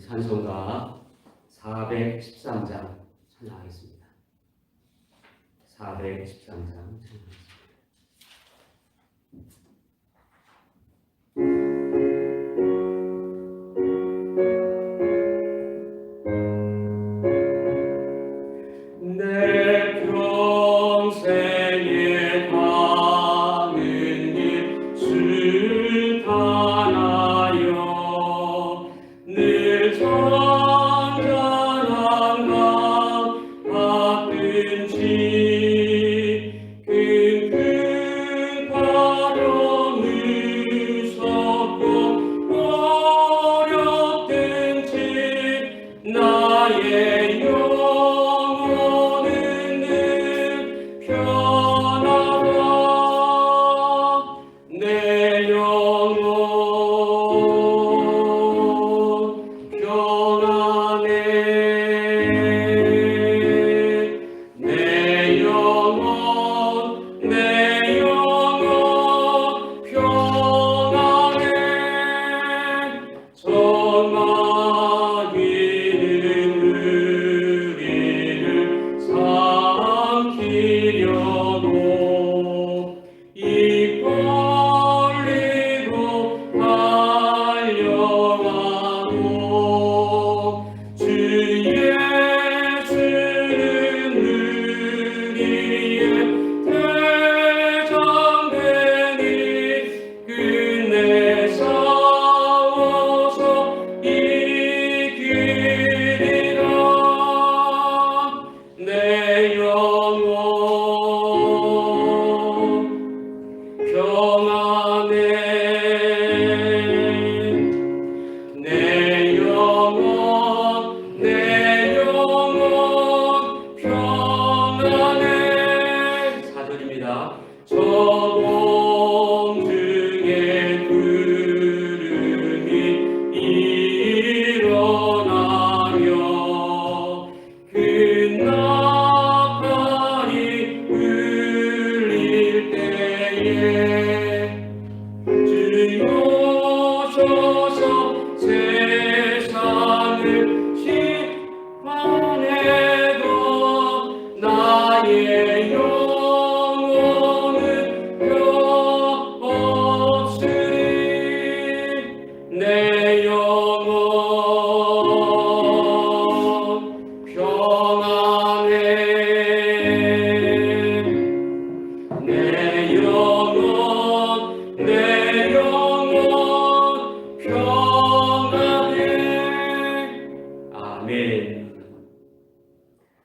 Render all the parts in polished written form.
찬송가 413장 찬양하겠습니다. 413장 찬양하겠습니다.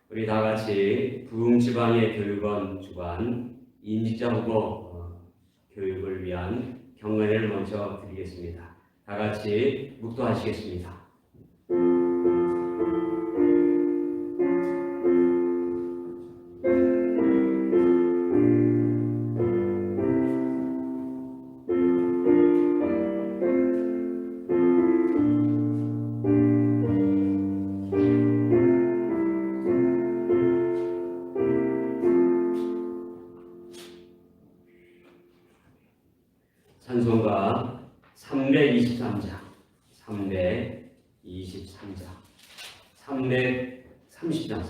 우리 다 같이 부흥지방의 교육원 주관 임직자 후보 교육을 위한 경례를 먼저 드리겠습니다. 다 같이 묵도하시겠습니다. 찬송가 323장, 330장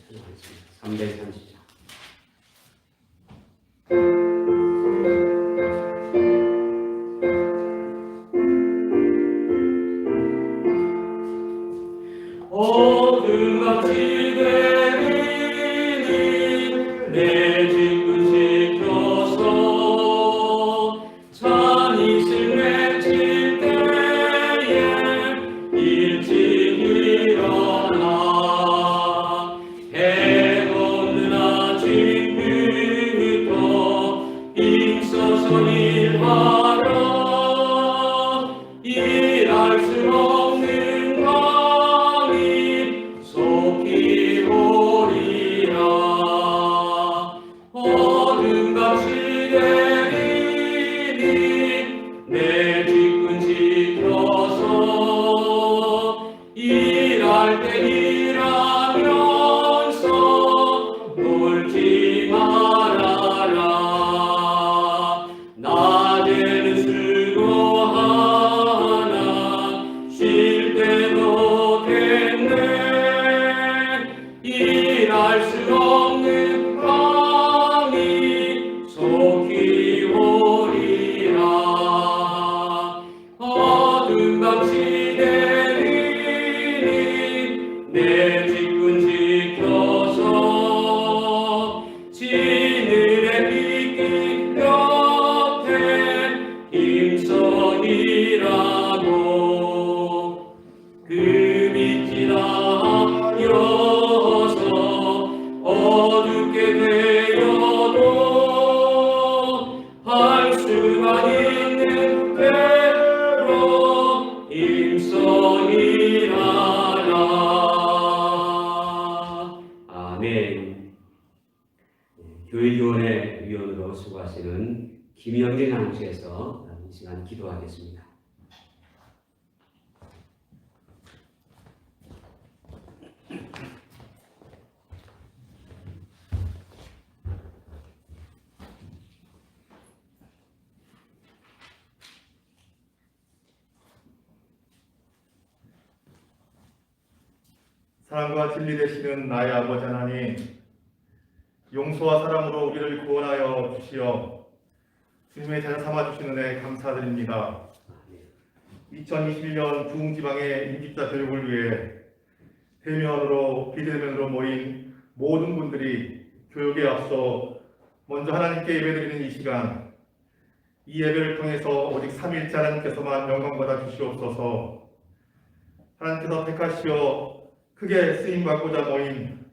찬양하겠습니다. 330장. 어둠같이 내리니 내 뒷끝이 켜서 찬이슬 맺힐 때에 일찍 일어나 해 돋는 아침부터 힘써서 일하라. 일할 수 없는 밤이 속히 오리. 알 수 없는 밤이 속히 오리라. 어두운 밤시 되리니 내 집은 지켜서 지늘의 빛길 곁에 임선이라고. 그 빛이 하여서 어둡게 되어도 할 수만 있는 대로 임선이라라. 아멘. 교회위원회 위원으로 수고하시는 김영진 장로께서 이 시간 기도하겠습니다. 사랑과 진리 되시는 나의 아버지 하나님, 용서와 사랑으로 우리를 구원하여 주시어 주님의 자녀 삼아 주신 은혜 감사드립니다. 2021년 부흥지방의 임직자 교육을 위해 대면으로 비대면으로 모인 모든 분들이 교육에 앞서 먼저 하나님께 예배드리는 이 시간, 이 예배를 통해서 오직 삼위일체 하나님께서만 영광받아 주시옵소서. 하나님께서 택하시어 크게 쓰임받고자 모인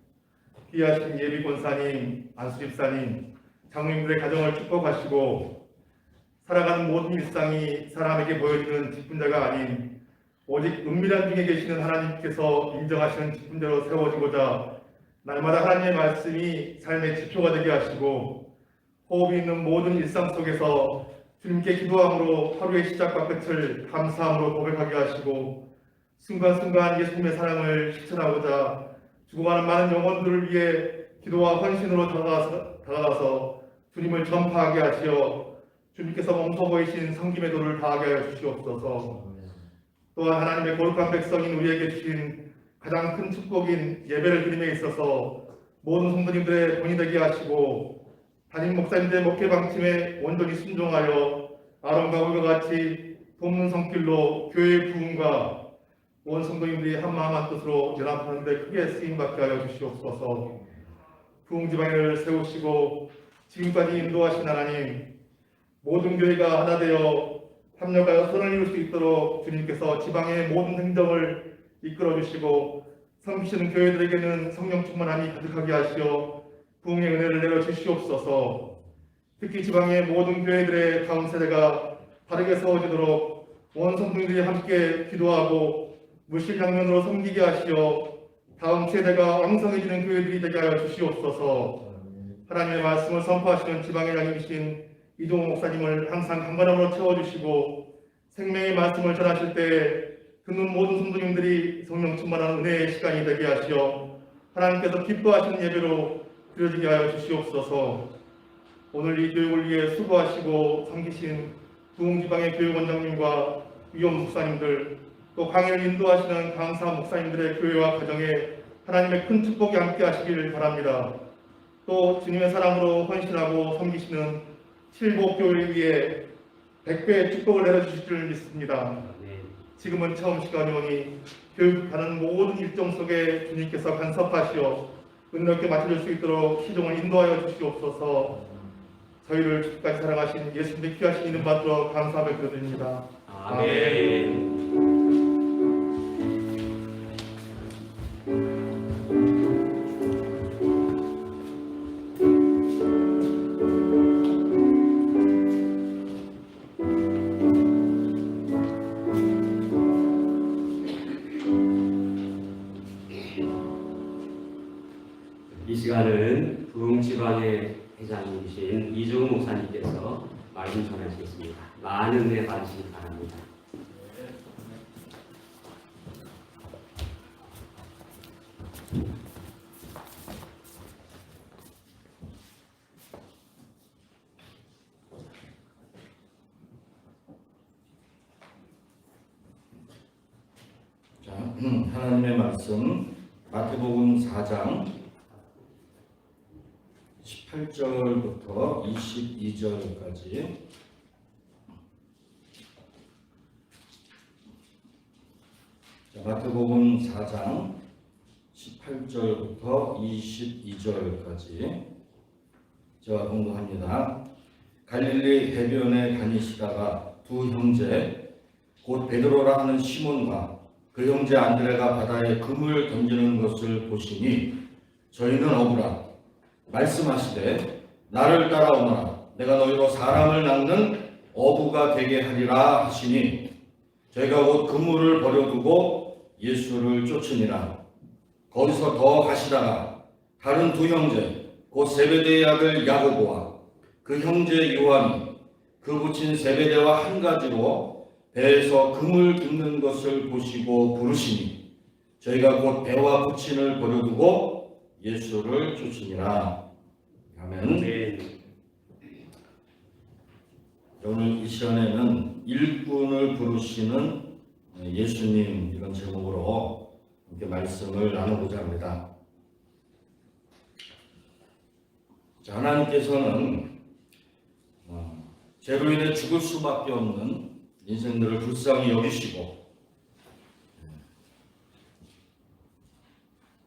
귀하신 예비권사님, 안수집사님, 장로님들의 가정을 축복하시고 살아가는 모든 일상이 사람에게 보여지는 직분자가 아닌 오직 은밀한 중에 계시는 하나님께서 인정하시는 직분자로 세워지고자 날마다 하나님의 말씀이 삶의 지표가 되게 하시고 호흡이 있는 모든 일상 속에서 주님께 기도함으로 하루의 시작과 끝을 감사함으로 고백하게 하시고 순간순간 예수님의 사랑을 실천하고자 죽어가는 많은 영혼들을 위해 기도와 헌신으로 다가가서 주님을 전파하게 하시어 주님께서 멈춰 보이신 섬김의 도를 다하게 하여 주시옵소서. 또한 하나님의 거룩한 백성인 우리에게 주신 가장 큰 축복인 예배를 드림에 있어서 모든 성도님들의 본이 되게 하시고 담임 목사님들의 목회 방침에 온전히 순종하여 아론과 울과 같이 돕는 성길로 교회의 부흥과 온 성도님들이 한마음 한뜻으로 연합하는 데 크게 쓰임받게 하여 주시옵소서. 부흥지방을 세우시고 지금까지 인도하신 하나님, 모든 교회가 하나 되어 협력하여 선을 이룰 수 있도록 주님께서 지방의 모든 행정을 이끌어 주시고 섬기시는 교회들에게는 성령 충만함이 가득하게 하시어 부흥의 은혜를 내려 주시옵소서. 특히 지방의 모든 교회들의 다음 세대가 바르게 세워지도록 온 성도님들이 함께 기도하고 무실장면으로 섬기게 하시어 다음 세대가 왕성해지는 교회들이 되게 하여 주시옵소서. 하나님의 말씀을 선포하시는 지방의 장님이신 이종호 목사님을 항상 강건함으로 채워주시고 생명의 말씀을 전하실 때 듣는 모든 성도님들이 성령 충만한 은혜의 시간이 되게 하시어 하나님께서 기뻐하시는 예배로 드려지게 하여 주시옵소서. 오늘 이 교육을 위해 수고하시고 섬기신 부흥지방의 교육원장님과 위원 목사님들, 또 강의를 인도하시는 강사 목사님들의 교회와 가정에 하나님의 큰 축복이 함께 하시길 바랍니다. 또 주님의 사랑으로 헌신하고 섬기시는 칠복교회 위에 100배의 축복을 내려주실 줄 믿습니다. 지금은 처음 시간이 오니 교육하는 모든 일정 속에 주님께서 간섭하시어 은혜롭게 맡아줄 수 있도록 시종을 인도하여 주시옵소서. 저희를 주까지 사랑하신 예수님의 귀하신 이름 받들어 감사하며 기도드립니다. 아멘. 이 시간은 부흥지방의 회장님이신 이종우 목사님께서 말씀 전하시겠습니다. 많은 은혜 받으시기 바랍니다. 자, 하나님의 말씀 마태복음 4장 18절부터 22절까지 마태복음 4장 18절부터 22절까지 제가 공부합니다. 갈릴리 해변에 다니시다가 두 형제 곧 베드로라 하는 시몬과 그 형제 안드레가 바다에 금을 던지는 것을 보시니 저희는 억울하 말씀하시되 나를 따라오너라 내가 너희로 사람을 낚는 어부가 되게 하리라 하시니 저희가 곧 그물을 버려두고 예수를 쫓으니라. 거기서 더 가시다가 다른 두 형제 곧 세베대의 아들 야고보와 그 형제 요한이 그 부친 세베대와 한 가지로 배에서 금을 줍는 것을 보시고 부르시니 저희가 곧 배와 부친을 버려두고 예수를 쫓으니라. 아멘. 오늘 이 시간에는 일꾼을 부르시는 예수님 이런 제목으로 이렇게 말씀을 나누고자 합니다. 자, 하나님께서는 죄로 인해 죽을 수밖에 없는 인생들을 불쌍히 여기시고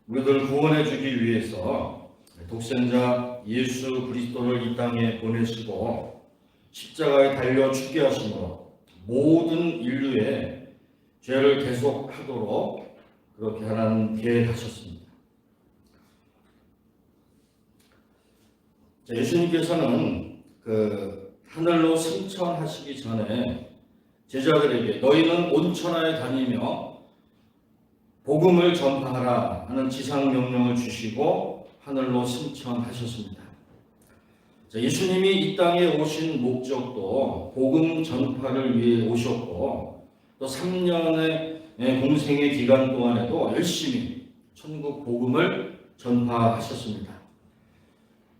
우리들을 구원해 주기 위해서 독생자 예수 그리스도를 이 땅에 보내시고 십자가에 달려 죽게 하심으로 모든 인류의 죄를 계속하도록 그렇게 하나님 계획하셨습니다. 자, 예수님께서는 하늘로 승천하시기 전에 제자들에게 너희는 온 천하에 다니며 복음을 전파하라 하는 지상 명령을 주시고 하늘로 승천하셨습니다. 자, 예수님이 이 땅에 오신 목적도 복음 전파를 위해 오셨고 또 3년의 공생의 기간 동안에도 열심히 천국 복음을 전파하셨습니다.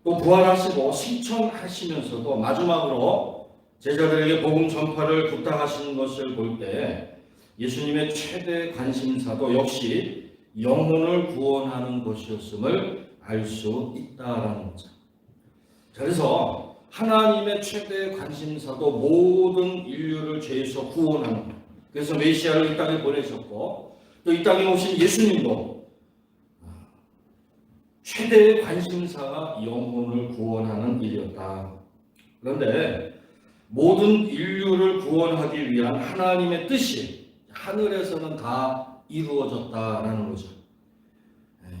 또 부활하시고 승천하시면서도 마지막으로 제자들에게 복음 전파를 부탁하시는 것을 볼 때 예수님의 최대 관심사도 역시 영혼을 구원하는 것이었음을 알 수 있다라는 거죠. 그래서 하나님의 최대 관심사도 모든 인류를 죄에서 구원하는 것. 그래서 메시아를 이 땅에 보내셨고 또 이 땅에 오신 예수님도 최대의 관심사가 영혼을 구원하는 일이었다. 그런데 모든 인류를 구원하기 위한 하나님의 뜻이 하늘에서는 다 이루어졌다라는 거죠.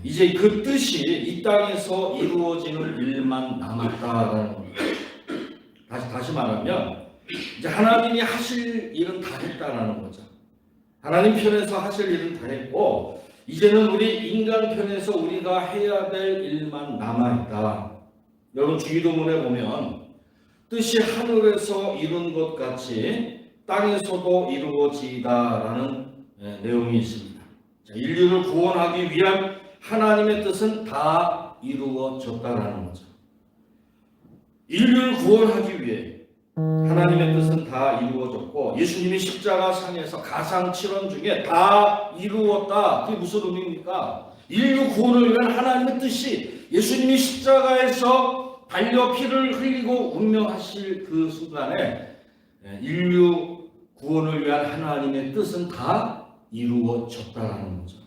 이제 그 뜻이 이 땅에서 이루어지는 일만 남았다라는 겁니다. 다시 말하면 이제 하나님이 하실 일은 다 했다라는 거죠. 하나님 편에서 하실 일은 다 했고 이제는 우리 인간 편에서 우리가 해야 될 일만 남아있다. 여러분 주기도문에 보면 뜻이 하늘에서 이룬 것 같이 땅에서도 이루어지다라는 내용이 있습니다. 자, 인류를 구원하기 위한 하나님의 뜻은 다 이루어졌다라는 거죠. 인류를 구원하기 위해 하나님의 뜻은 다 이루어졌고 예수님이 십자가 상에서 가상칠언 중에 다 이루었다. 그게 무슨 의미입니까? 인류 구원을 위한 하나님의 뜻이 예수님이 십자가에서 달려 피를 흘리고 운명하실 그 순간에 인류 구원을 위한 하나님의 뜻은 다 이루어졌다라는 거죠.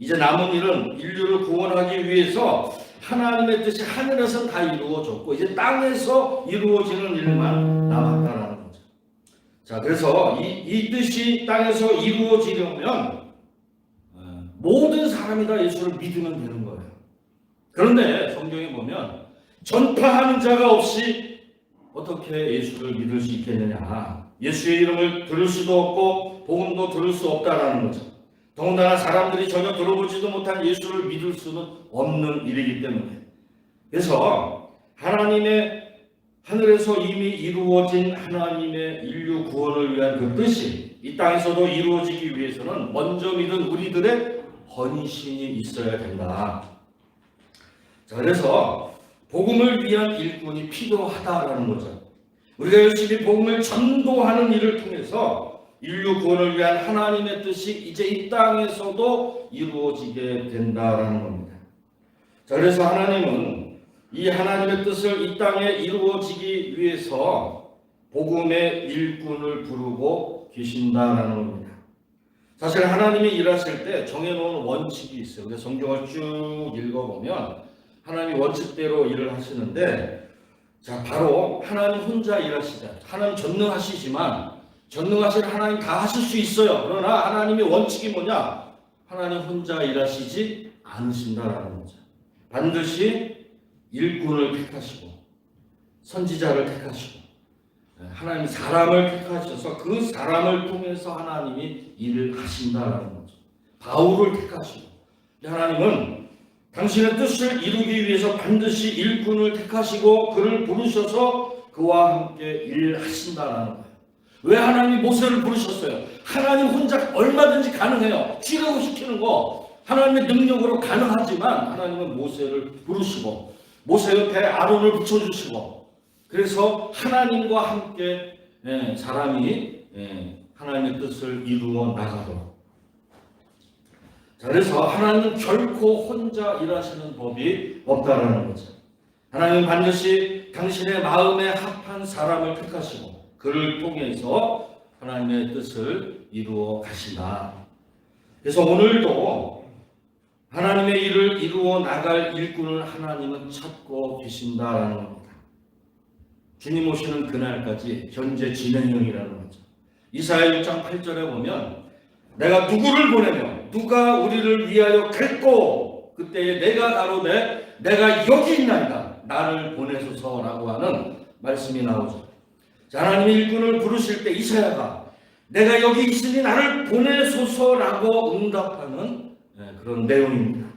이제 남은 일은 인류를 구원하기 위해서 하나님의 뜻이 하늘에서는 다 이루어졌고 이제 땅에서 이루어지는 일만 남았다라는 거죠. 자, 그래서 이 뜻이 땅에서 이루어지려면 모든 사람이 다 예수를 믿으면 되는 거예요. 그런데 성경에 보면 전파하는 자가 없이 어떻게 예수를 믿을 수 있겠느냐. 예수의 이름을 들을 수도 없고 복음도 들을 수 없다라는 거죠. 더군다나 사람들이 전혀 들어보지도 못한 예수를 믿을 수는 없는 일이기 때문에 그래서 하나님의 하늘에서 이미 이루어진 하나님의 인류 구원을 위한 그 뜻이 이 땅에서도 이루어지기 위해서는 먼저 믿은 우리들의 헌신이 있어야 된다. 자, 그래서 복음을 위한 일꾼이 필요하다라는 거죠. 우리가 열심히 복음을 전도하는 일을 통해서 인류 구원을 위한 하나님의 뜻이 이제 이 땅에서도 이루어지게 된다라는 겁니다. 자, 그래서 하나님은 이 하나님의 뜻을 이 땅에 이루어지기 위해서 복음의 일꾼을 부르고 계신다라는 겁니다. 사실 하나님이 일하실 때 정해놓은 원칙이 있어요. 근데 성경을 쭉 읽어보면 하나님 원칙대로 일을 하시는데, 자, 바로 하나님 혼자 일하시잖아요. 하나님 전능하시지만 전능하신 하나님 다 하실 수 있어요. 그러나 하나님의 원칙이 뭐냐? 하나님 혼자 일하시지 않으신다라는 거죠. 반드시 일꾼을 택하시고 선지자를 택하시고 하나님 사람을 택하셔서 그 사람을 통해서 하나님이 일을 하신다라는 거죠. 바울을 택하시고, 하나님은 당신의 뜻을 이루기 위해서 반드시 일꾼을 택하시고 그를 부르셔서 그와 함께 일하신다라는 거예요. 왜 하나님이 모세를 부르셨어요? 하나님 혼자 얼마든지 가능해요. 출애굽시키는 거 하나님의 능력으로 가능하지만 하나님은 모세를 부르시고 모세 옆에 아론을 붙여주시고, 그래서 하나님과 함께 사람이 하나님의 뜻을 이루어 나가도록. 자, 그래서 하나님은 결코 혼자 일하시는 법이 없다라는 거죠. 하나님은 반드시 당신의 마음에 합한 사람을 택하시고 그를 통해서 하나님의 뜻을 이루어 가신다. 그래서 오늘도 하나님의 일을 이루어 나갈 일꾼을 하나님은 찾고 계신다라는 겁니다. 주님 오시는 그날까지 현재 진행형이라는 거죠. 이사야 6장 8절에 보면 내가 누구를 보내며 누가 우리를 위하여 겠고 그때에 내가 가로되 내가 여기 있나이다 나를 보내소서라고 하는 말씀이 나오죠. 자, 하나님의 일꾼을 부르실 때 이사야가 내가 여기 있으니 나를 보내소서라고 응답하는 그런 내용입니다.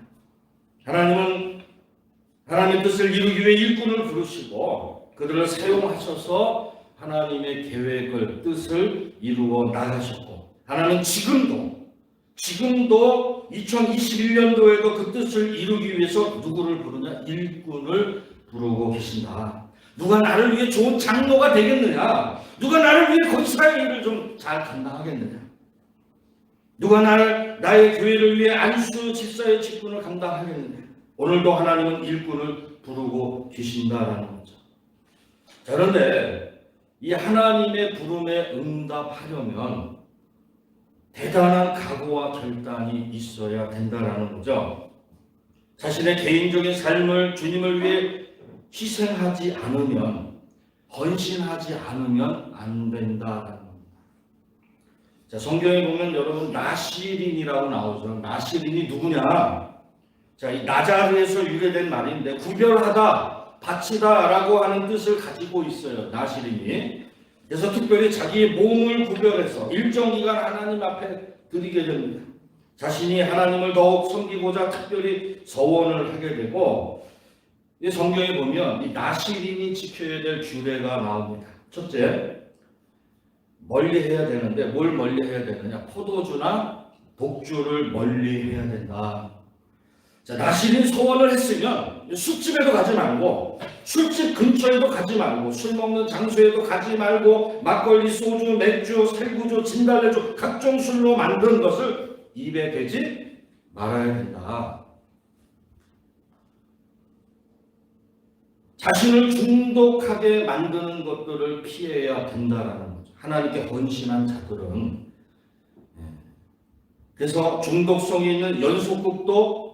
하나님은 하나님의 뜻을 이루기 위해 일꾼을 부르시고 그들을 사용하셔서 하나님의 계획을, 뜻을 이루어 나가셨고, 하나님은 지금도 2021년도에도 그 뜻을 이루기 위해서 누구를 부르냐? 일꾼을 부르고 계신다. 누가 나를 위해 좋은 장로가 되겠느냐? 누가 나를 위해 건설의 일을 좀 잘 감당하겠느냐? 누가 나의 교회를 위해 안수 집사의 직분을 감당하겠느냐? 오늘도 하나님은 일꾼을 부르고 계신다라는 거죠. 자, 그런데 이 하나님의 부름에 응답하려면 대단한 각오와 결단이 있어야 된다라는 거죠. 자신의 개인적인 삶을 주님을 위해 희생하지 않으면, 헌신하지 않으면 안 된다라는 겁니다. 자, 성경에 보면 여러분 나시린이라고 나오죠. 나시린이 누구냐? 자, 이 나자르에서 유래된 말인데 구별하다, 바치다라고 하는 뜻을 가지고 있어요. 나시린이. 그래서 특별히 자기의 몸을 구별해서 일정 기간 하나님 앞에 드리게 됩니다. 자신이 하나님을 더욱 섬기고자 특별히 서원을 하게 되고, 이 성경에 보면 이 나시린이 지켜야 될 규례가 나옵니다. 첫째, 멀리 해야 되는데 뭘 멀리 해야 되느냐? 포도주나 독주를 멀리 해야 된다. 자, 나시린 소원을 했으면 술집에도 가지 말고, 술집 근처에도 가지 말고, 술 먹는 장소에도 가지 말고, 막걸리, 소주, 맥주, 살구주, 진달래주 각종 술로 만든 것을 입에 대지 말아야 된다. 자신을 중독하게 만드는 것들을 피해야 된다라는 거죠. 하나님께 헌신한 자들은. 그래서 중독성이 있는 연속극도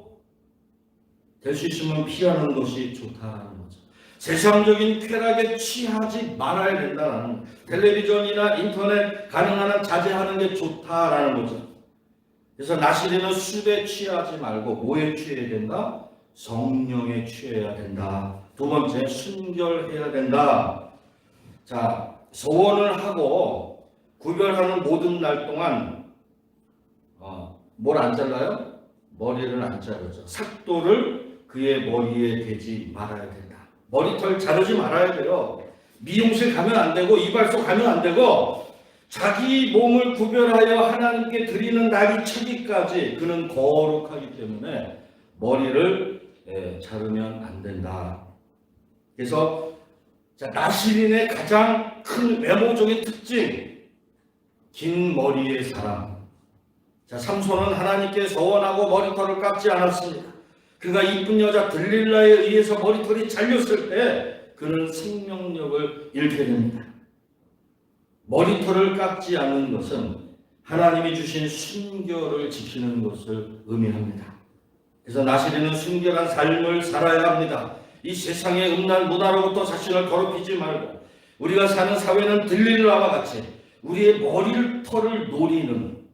될 수 있으면 피하는 것이 좋다라는 거죠. 세상적인 쾌락에 취하지 말아야 된다라는, 텔레비전이나 인터넷 가능한 한 자제하는 게 좋다라는 거죠. 그래서 나시린은 술에 취하지 말고 뭐에 취해야 된다? 성령에 취해야 된다. 두 번째, 순결해야 된다. 자, 소원을 하고 구별하는 모든 날 동안 뭘 안 잘라요? 머리를 안 자르죠. 삭도를 그의 머리에 대지 말아야 된다. 머리털 자르지 말아야 돼요. 미용실 가면 안 되고 이발소 가면 안 되고, 자기 몸을 구별하여 하나님께 드리는 날이 차기까지 그는 거룩하기 때문에 머리를 자르면 안 된다. 그래서 나시린의 가장 큰 외모적인 특징, 긴 머리의 사람. 자, 삼손은 하나님께 서원하고 머리털을 깎지 않았습니다. 그가 이쁜 여자 들릴라에 의해서 머리털이 잘렸을 때 그는 생명력을 잃게 됩니다. 머리털을 깎지 않는 것은 하나님이 주신 순결을 지키는 것을 의미합니다. 그래서 나시리는 순결한 삶을 살아야 합니다. 이 세상의 음란 문화로부터 자신을 더럽히지 말고 우리가 사는 사회는 들릴라와 같이 우리의 머리털을 노리는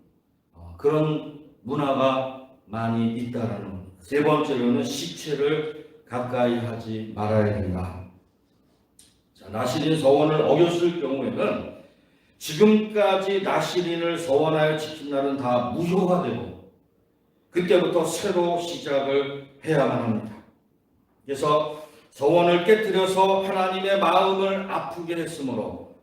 그런 문화가 많이 있다라는 겁니다. 세 번째로는 시체를 가까이 하지 말아야 된다. 자, 나시린 서원을 어겼을 경우에는 지금까지 나시린을 서원하여 지킨 날은 다 무효가 되고 그때부터 새로 시작을 해야만 합니다. 그래서 서원을 깨뜨려서 하나님의 마음을 아프게 했으므로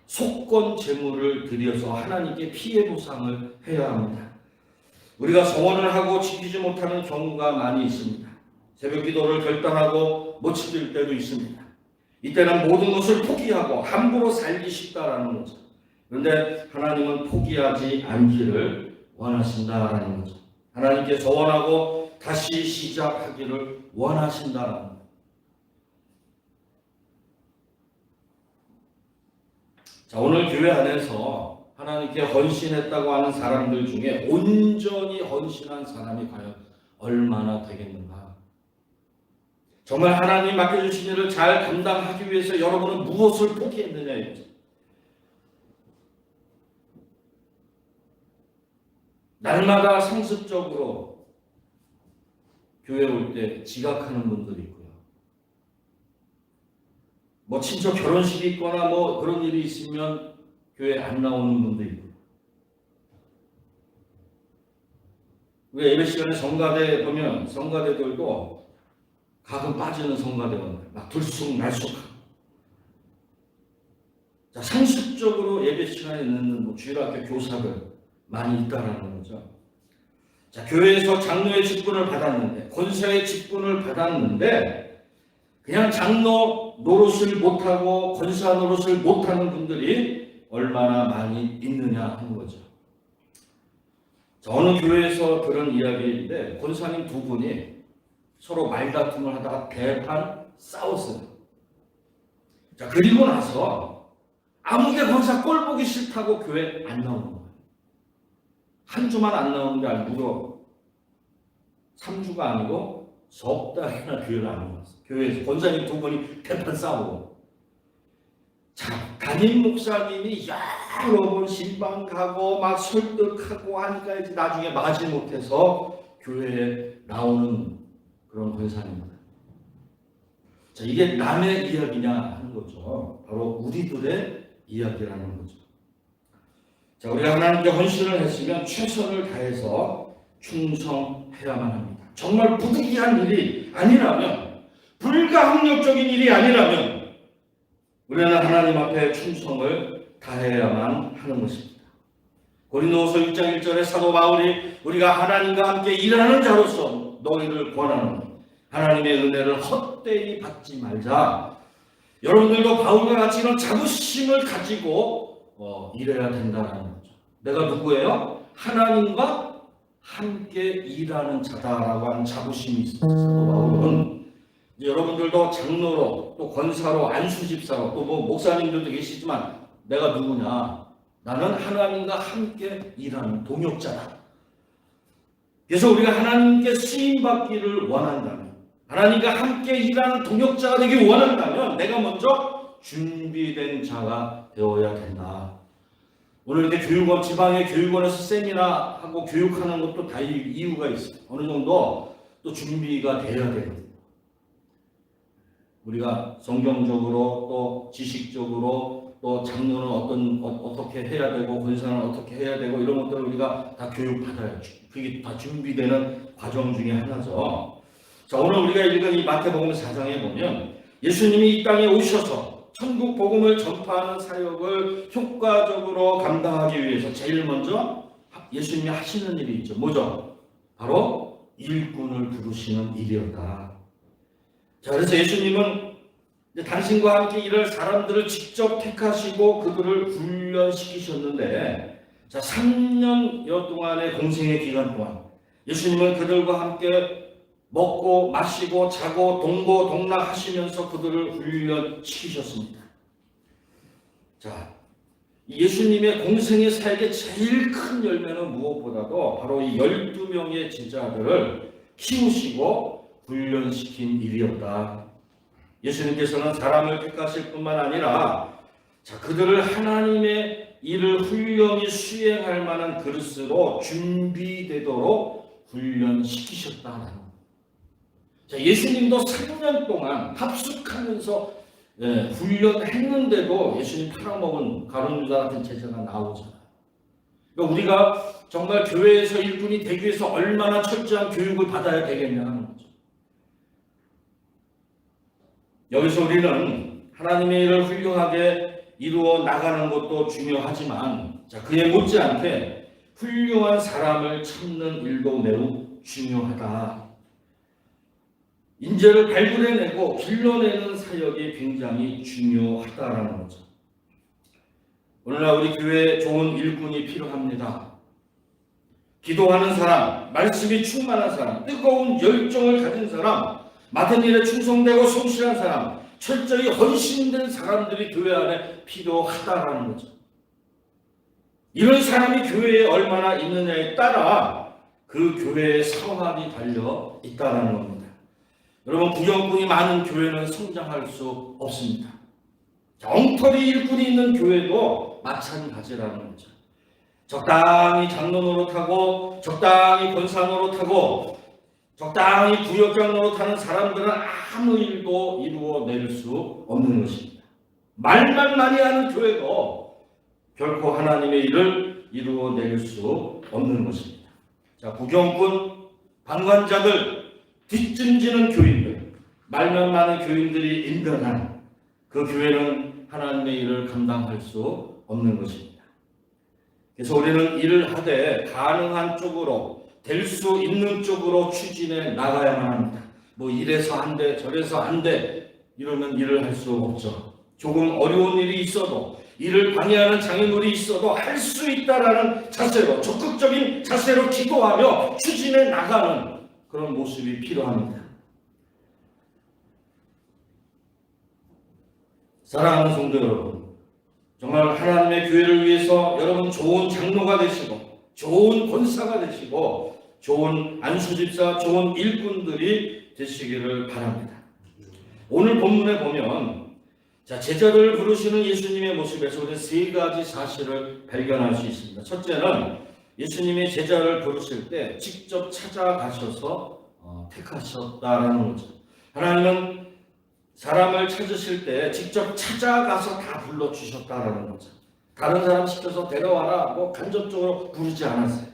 속건 제물을 드려서 하나님께 피해 보상을 해야 합니다. 우리가 서원을 하고 지키지 못하는 경우가 많이 있습니다. 새벽 기도를 결단하고 못 지킬 때도 있습니다. 이때는 모든 것을 포기하고 함부로 살기 쉽다라는 거죠. 그런데 하나님은 포기하지 않기를 원하신다라는 거죠. 하나님께 서원하고 다시 시작하기를 원하신다라는 거죠. 자, 오늘 교회 안에서 하나님께 헌신했다고 하는 사람들 중에 온전히 헌신한 사람이 과연 얼마나 되겠는가? 정말 하나님 맡겨주신 일을 잘 감당하기 위해서 여러분은 무엇을 포기했느냐 이거죠. 날마다 상습적으로 교회 올 때 지각하는 분들이 있고요. 뭐 친척 결혼식이 있거나 뭐 그런 일이 있으면 교회 안 나오는 분도 있고. 우리가 예배 시간에 성가대 보면 성가대들도 가끔 빠지는 성가대원 막 들쑥날쑥하고. 자, 상습적으로 예배 시간에 있는 뭐 주일학교 교사들 많이 있다라는 거죠. 자, 교회에서 장로의 직분을 받았는데, 권사의 직분을 받았는데, 그냥 장로 노릇을 못하고 권사 노릇을 못하는 분들이 얼마나 많이 있느냐 하는 거죠. 자, 어느 교회에서 들은 이야기인데, 권사님 두 분이 서로 말다툼을 하다가 대판 싸웠어요. 자, 그리고 나서 아무개 권사 꼴 보기 싫다고 교회 안 나오는 거예요. 한 주만 안 나오는 게 아니고 무려 3주가 아니고 석 달이나 교회를 안 나왔어요. 교회에서 권사님 두 분이 대판 싸우고. 자, 담임 목사님이 여러 번 신방 가고 막 설득하고 하니까 이제 나중에 마지못해서 교회에 나오는 그런 권사입니다. 자, 이게 남의 이야기냐 하는 거죠. 바로 우리들의 이야기라는 거죠. 자, 우리가 하나님께 헌신을 했으면 최선을 다해서 충성해야만 합니다. 정말 부득이한 일이 아니라면, 불가항력적인 일이 아니라면 우리는 하나님 앞에 충성을 다해야만 하는 것입니다. 고린도후서 1장 1절에 사도 바울이 우리가 하나님과 함께 일하는 자로서 너희를 권하노니 하나님의 은혜를 헛되이 받지 말자. 여러분들도 바울과 같이 이런 자부심을 가지고 일해야 된다는 거죠. 내가 누구예요? 하나님과 함께 일하는 자다라고 하는 자부심이 있습니다. 사도 바울은 여러분들도 장로로 또 권사로 안수집사로 또 뭐 목사님들도 계시지만 내가 누구냐? 나는 하나님과 함께 일하는 동역자다. 그래서 우리가 하나님께 쓰임받기를 원한다면, 하나님과 함께 일하는 동역자가 되기 원한다면 내가 먼저 준비된 자가 되어야 된다. 오늘 이렇게 교육원, 지방의 교육원에서 세미나하고 교육하는 것도 다 이유가 있어요. 어느 정도 또 준비가 돼야 돼요. 우리가 성경적으로 또 지식적으로 또 장로는 어떻게 해야 되고 권사는 어떻게 해야 되고 이런 것들을 우리가 다 교육받아야죠. 그게 다 준비되는 과정 중에 하나죠. 자, 오늘 우리가 읽은 이 마태복음 4장에 보면 예수님이 이 땅에 오셔서 천국 복음을 전파하는 사역을 효과적으로 감당하기 위해서 제일 먼저 예수님이 하시는 일이 있죠. 뭐죠? 바로 일꾼을 부르시는 일이었다. 자, 그래서 예수님은 당신과 함께 일할 사람들을 직접 택하시고 그들을 훈련시키셨는데, 자, 3년여 동안의 공생의 기간 동안 예수님은 그들과 함께 먹고 마시고 자고 동고동락하시면서 그들을 훈련시키셨습니다. 자, 예수님의 공생의 사역의 제일 큰 열매는 무엇보다도 바로 이 12명의 제자들을 키우시고 훈련시킨 일이었다. 예수님께서는 사람을 택하실 뿐만 아니라 그들을 하나님의 일을 훌륭히 수행할 만한 그릇으로 준비되도록 훈련시키셨다는 것. 예수님도 3년 동안 합숙하면서 훈련했는데도 예수님 팔아먹은 가룟 유다 같은 제자가 나오잖아요. 그러니까 우리가 정말 교회에서 일꾼이 되기 위해서 얼마나 철저한 교육을 받아야 되겠냐 하는 거죠. 여기서 우리는 하나님의 일을 훌륭하게 이루어 나가는 것도 중요하지만 그에 못지않게 훌륭한 사람을 찾는 일도 매우 중요하다. 인재를 발굴해내고 길러내는 사역이 굉장히 중요하다라는 거죠. 오늘날 우리 교회에 좋은 일꾼이 필요합니다. 기도하는 사람, 말씀이 충만한 사람, 뜨거운 열정을 가진 사람, 맡은 일에 충성되고 성실한 사람, 철저히 헌신된 사람들이 교회 안에 필요하다라는 거죠. 이런 사람이 교회에 얼마나 있느냐에 따라 그 교회의 성함이 달려 있다라는 겁니다. 여러분, 부경꾼이 많은 교회는 성장할 수 없습니다. 엉터리 일꾼이 있는 교회도 마찬가지라는 거죠. 적당히 장로 노릇하고 적당히 권사 노릇하고 적당히 구역장 노릇하는 사람들은 아무 일도 이루어낼 수 없는 것입니다. 말만 많이 하는 교회도 결코 하나님의 일을 이루어낼 수 없는 것입니다. 부경꾼, 방관자들, 뒷짐지는 교인들, 말만 많은 교인들이 인정한 그 교회는 하나님의 일을 감당할 수 없는 것입니다. 그래서 우리는 일을 하되 가능한 쪽으로, 될 수 있는 쪽으로 추진해 나가야만 합니다. 이래서 안 돼, 저래서 안 돼, 이러면 일을 할 수 없죠. 조금 어려운 일이 있어도, 일을 방해하는 장애물이 있어도 할 수 있다라는 자세로, 적극적인 자세로 기도하며 추진해 나가는 그런 모습이 필요합니다. 사랑하는 성도 여러분, 정말 하나님의 교회를 위해서 여러분 좋은 장로가 되시고 좋은 권사가 되시고 좋은 안수집사, 좋은 일꾼들이 되시기를 바랍니다. 오늘 본문에 보면 제자를 부르시는 예수님의 모습에서 우리 세 가지 사실을 발견할 수 있습니다. 첫째는 예수님이 제자를 부르실 때 직접 찾아가셔서 택하셨다라는 거죠. 하나님은 사람을 찾으실 때 직접 찾아가서 다 불러주셨다라는 거죠. 다른 사람 시켜서 데려와라 간접적으로 부르지 않았어요.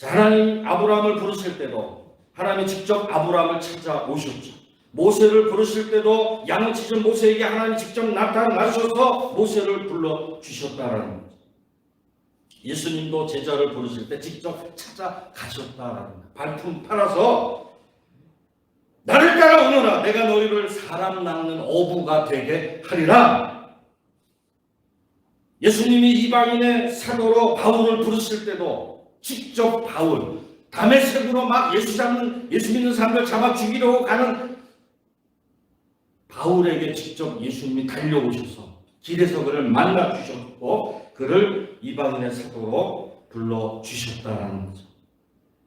하나님 아브라함을 부르실 때도 하나님이 직접 아브라함을 찾아오셨죠. 모세를 부르실 때도 양을 찢은 모세에게 하나님이 직접 나타나셔서 모세를 불러주셨다라는 거죠. 예수님도 제자를 부르실 때 직접 찾아가셨다라는 거예요. 발품 팔아서 나를 따라오너라, 내가 너희를 사람 낚는 어부가 되게 하리라. 예수님이 이방인의 사도로 바울을 부르실 때도 직접 바울, 다메섹으로 막 예수 믿는 사람들 잡아 죽이려고 가는 바울에게 직접 예수님이 달려오셔서 길에서 그를 만나 주셨고 그를 이방인의 사도로 불러주셨다는 거죠.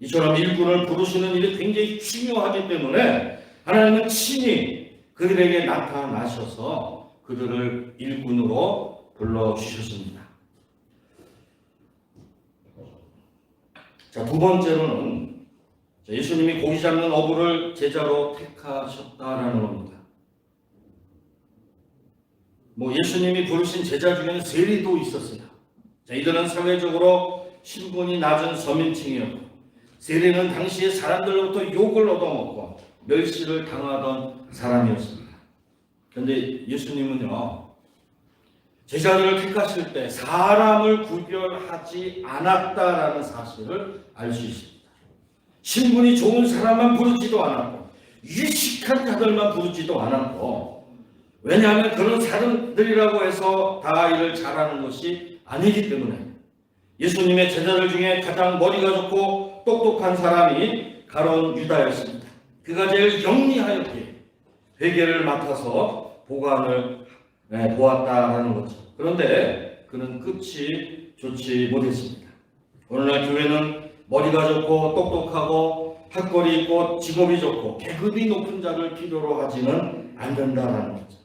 이처럼 일꾼을 부르시는 일이 굉장히 중요하기 때문에 하나님은 친히 그들에게 나타나셔서 그들을 일꾼으로 불러주셨습니다. 두 번째로는 예수님이 고기 잡는 어부를 제자로 택하셨다라는 겁니다. 예수님이 부르신 제자 중에는 세리도 있었어요. 이들은 사회적으로 신분이 낮은 서민층이었고 세리는 당시에 사람들로부터 욕을 얻어먹고 멸시를 당하던 사람이었습니다. 그런데 예수님은요, 제자들을 택하실 때 사람을 구별하지 않았다라는 사실을 알 수 있습니다. 신분이 좋은 사람만 부르지도 않았고 유식한 자들만 부르지도 않았고, 왜냐하면 그런 사람들이라고 해서 다 일을 잘하는 것이 아니기 때문에 예수님의 제자들 중에 가장 머리가 좋고 똑똑한 사람이 가룟 유다였습니다. 그가 제일 영리하였기에 회개를 맡아서 보관을 보았다라는 거죠. 그런데 그는 끝이 좋지 못했습니다. 오늘날 교회는 머리가 좋고 똑똑하고 학벌이 있고 직업이 좋고 계급이 높은 자를 필요로 하지는 않는다라는 거죠.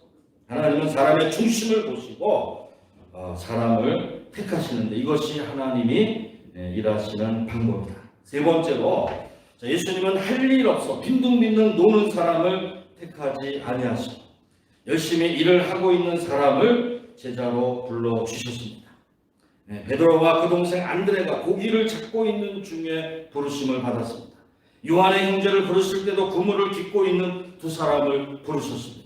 하나님은 사람의 중심을 보시고 사람을 택하시는데 이것이 하나님이 일하시는 방법이다. 세 번째로 예수님은 할 일 없어 빈둥빈둥 노는 사람을 택하지 아니하시고 열심히 일을 하고 있는 사람을 제자로 불러주셨습니다. 베드로와 그 동생 안드레가 고기를 잡고 있는 중에 부르심을 받았습니다. 요한의 형제를 부르실 때도 그물을 깃고 있는 두 사람을 부르셨습니다.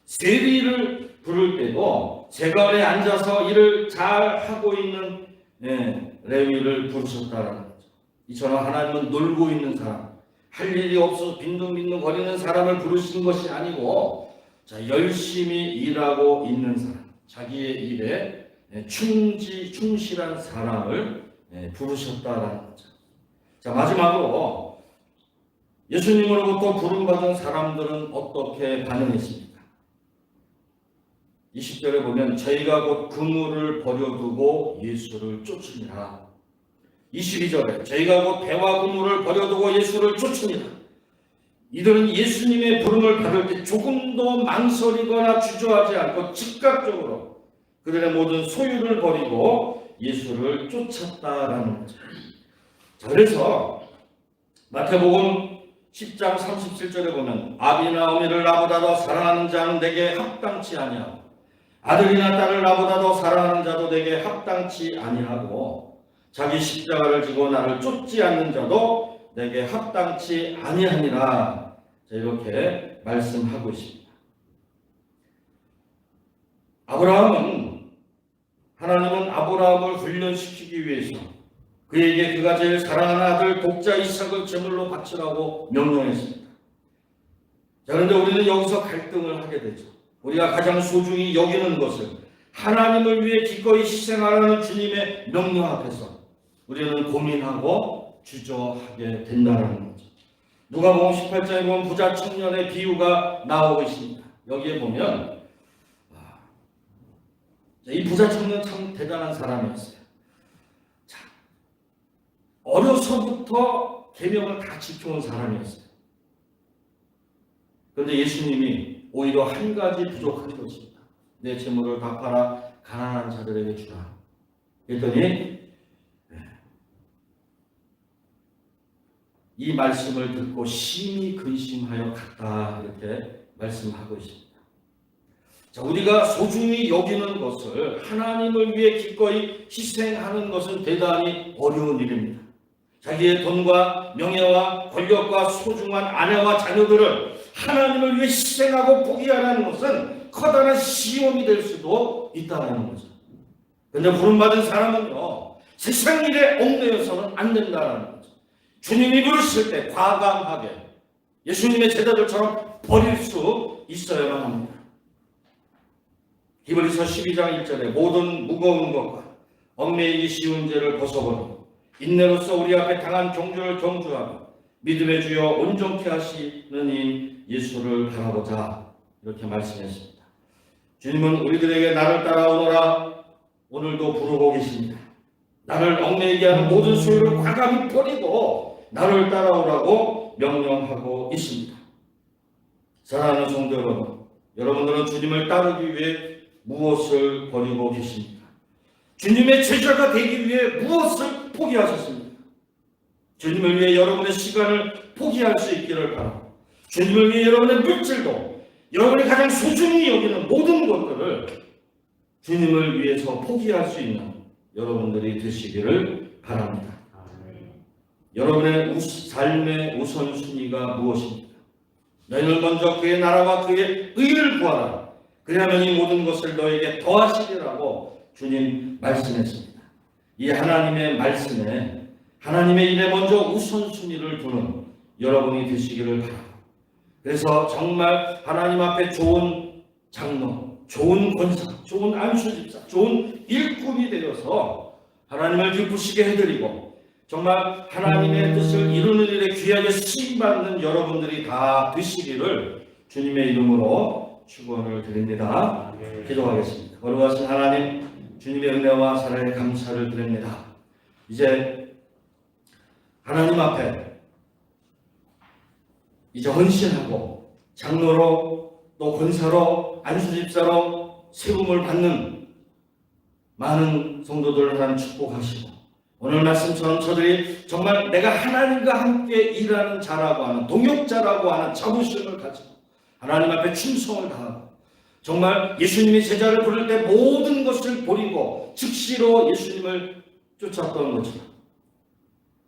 세리를 부를 때도 제갈에 앉아서 일을 잘 하고 있는 레위를 부르셨다는 거죠. 이처럼 하나님은 놀고 있는 사람, 할 일이 없어서 빈둥빈둥 거리는 사람을 부르신 것이 아니고 열심히 일하고 있는 사람, 자기의 일에 충실한 사람을 부르셨다라는 거죠. 자, 마지막으로 예수님으로부터 부름받은 사람들은 어떻게 반응했습니까? 20절에 보면 저희가 곧 그물을 버려두고 예수를 쫓으니라. 22절에 저희가 곧 배와 그물을 버려두고 예수를 쫓으니라. 이들은 예수님의 부름을 받을 때 조금도 망설이거나 주저하지 않고 즉각적으로 그들의 모든 소유를 버리고 예수를 쫓았다라는 거죠. 자, 그래서 마태복음 10장 37절에 보면 아비나 어미를 나보다 더 사랑하는 자는 내게 합당치 아니하고 아들이나 딸을 나보다 더 사랑하는 자도 내게 합당치 아니하고 자기 십자가를 지고 나를 쫓지 않는 자도 내게 합당치 아니하니라. 이렇게 말씀하고 있습니다. 하나님은 아브라함을 훈련시키기 위해서 그에게 그가 제일 사랑하는 아들 독자 이삭을 제물로 바치라고 명령했습니다. 자, 그런데 우리는 여기서 갈등을 하게 되죠. 우리가 가장 소중히 여기는 것을 하나님을 위해 기꺼이 희생하라는 주님의 명령 앞에서 우리는 고민하고 주저하게 된다는 거죠. 누가복음 18장에 보면 부자 청년의 비유가 나오고 있습니다. 여기에 보면 이 부자 청년 참 대단한 사람이었어요. 자, 어려서부터 계명을 다 지켜온 사람이었어요. 그런데 예수님이 오히려 한 가지 부족한 것입니다. 내 재물을 다 팔아 가난한 자들에게 주라. 그랬더니 이 말씀을 듣고 심히 근심하여 갔다. 이렇게 말씀하고 있습니다. 자, 우리가 소중히 여기는 것을 하나님을 위해 기꺼이 희생하는 것은 대단히 어려운 일입니다. 자기의 돈과 명예와 권력과 소중한 아내와 자녀들을 하나님을 위해 희생하고 포기하라는 것은 커다란 시험이 될 수도 있다는 거죠. 그런데 부름받은 사람은요, 세상 일에 얽매여서는 안 된다는 거죠. 주님이 부르실 때 과감하게 예수님의 제자들처럼 버릴 수 있어야만 합니다. 히브리서 12장 1절에 모든 무거운 것과 얽매이기 쉬운 죄를 벗어버리고 인내로서 우리 앞에 당한 경주를 경주하며 믿음의 주여 온전케 하시는 이 예수를 바라보자. 이렇게 말씀했습니다. 주님은 우리들에게 나를 따라오너라 오늘도 부르고 계십니다. 나를 얽매이게 하는 모든 소유를 과감히 버리고 나를 따라오라고 명령하고 있습니다. 사랑하는 성도 여러분, 여러분들은 주님을 따르기 위해 무엇을 버리고 계십니까? 주님의 제자가 되기 위해 무엇을 포기하셨습니까? 주님을 위해 여러분의 시간을 포기할 수 있기를 바랍니다. 주님을 위해 여러분의 물질도 여러분이 가장 소중히 여기는 모든 것들을 주님을 위해서 포기할 수 있는 여러분들이 되시기를 바랍니다. 여러분의 삶의 우선순위가 무엇입니까? 너희는 먼저 그의 나라와 그의 의를 구하라. 그리하면 이 모든 것을 너에게 더하시리라고 주님 말씀했습니다. 이 하나님의 말씀에 하나님의 일에 먼저 우선순위를 두는 여러분이 되시기를 바랍니다. 그래서 정말 하나님 앞에 좋은 장로, 좋은 권사, 좋은 안수집사, 좋은 일꾼이 되어서 하나님을 기쁘시게 해드리고 정말 하나님의 뜻을 이루는 일에 귀하게 쓰임받는 여러분들이 다 되시기를 주님의 이름으로 축원을 드립니다. 기도하겠습니다. 거룩하신 하나님, 주님의 은혜와 사랑에 감사를 드립니다. 이제 하나님 앞에 이제 헌신하고 장로로 또 권사로 안수집사로 세움을 받는 많은 성도들 하나님 축복하시고, 오늘 말씀처럼 저들이 정말 내가 하나님과 함께 일하는 자라고 하는, 동역자라고 하는 자부심을 가지고 하나님 앞에 충성을 다하고, 정말 예수님이 제자를 부를 때 모든 것을 버리고 즉시로 예수님을 쫓았던 것처럼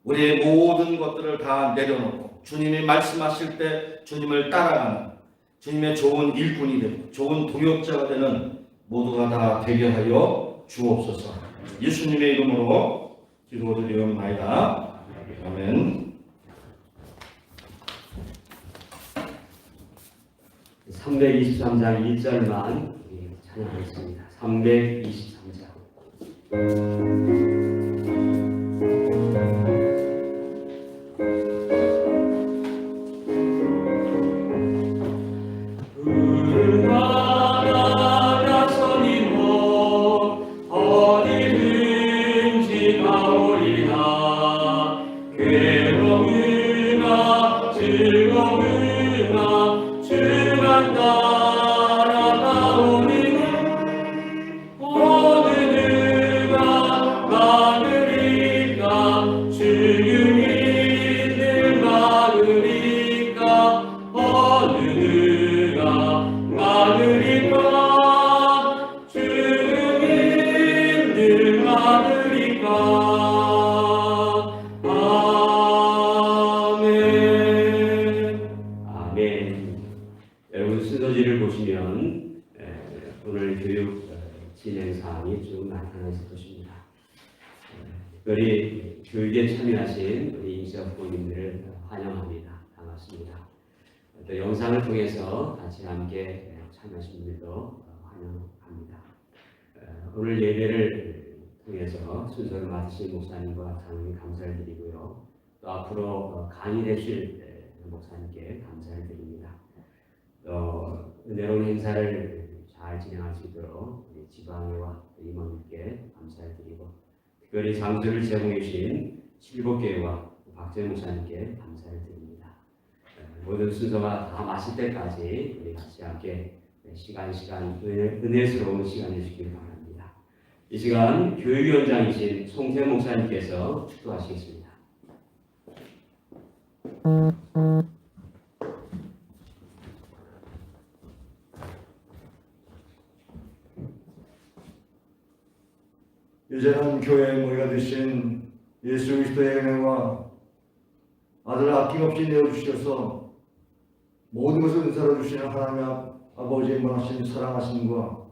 우리의 모든 것들을 다 내려놓고 주님이 말씀하실 때 주님을 따라가는 주님의 좋은 일꾼이 되고 좋은 동역자가 되는 모두가 다 되게 하여 주옵소서. 예수님의 이름으로 기도드리옵나이다. 아멘. 323장 1절만 찬양하겠습니다. 323장. 여러분 순서지를 보시면 오늘 교육 진행 사항이 쭉 나타나 있을 것입니다. 특별히 교육에 참여하신 우리 이시아 부모님들을 환영합니다. 반갑습니다. 또 영상을 통해서 같이 함께 참여하신 분들도 환영합니다. 오늘 예배를 통해서 순서를 맡으신 목사님과 당연히 감사를 드리고요. 또 앞으로 강의되실 목사님께 감사를 드립니다. 은혜로운 행사를 잘 진행할 수 있도록 지방회와 임원님께 감사를 드리고, 특별히 장소를 제공해 주신 칠복교회와 박재 목사님께 감사를 드립니다. 모든 순서가 다 마칠 때까지 우리 같이 함께 시간 은혜스러운 시간을 주시길 바랍니다. 이 시간 교육위원장이신 송태 목사님께서 축도하시겠습니다. 이제는 교회의 모이가 되신 예수 그리스도의 은혜와 아들을 아낌없이 내어주셔서 모든 것을 은사로 주시는 하나님 아버지의 무한하신 사랑하심과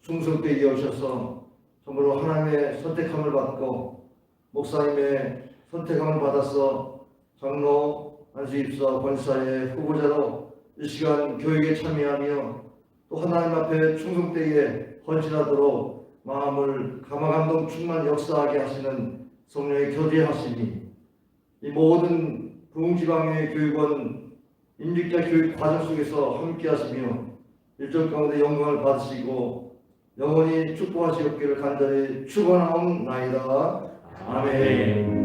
충성되게 이어주셔서 정말로 하나님의 선택함을 받고 목사님의 선택함을 받아서 장로, 안수입사, 권사의 후보자로 이 시간 교육에 참여하며 또 하나님 앞에 충성되게 헌신하도록 마음을 감화감동 충만 역사하게 하시는 성령의 교제하심이 이 모든 부흥지방의 교육원 임직자 교육 과정 속에서 함께 하시며 일정 가운데 영광을 받으시고 영원히 축복하시옵기를 간절히 축원하옵나이다. 아멘.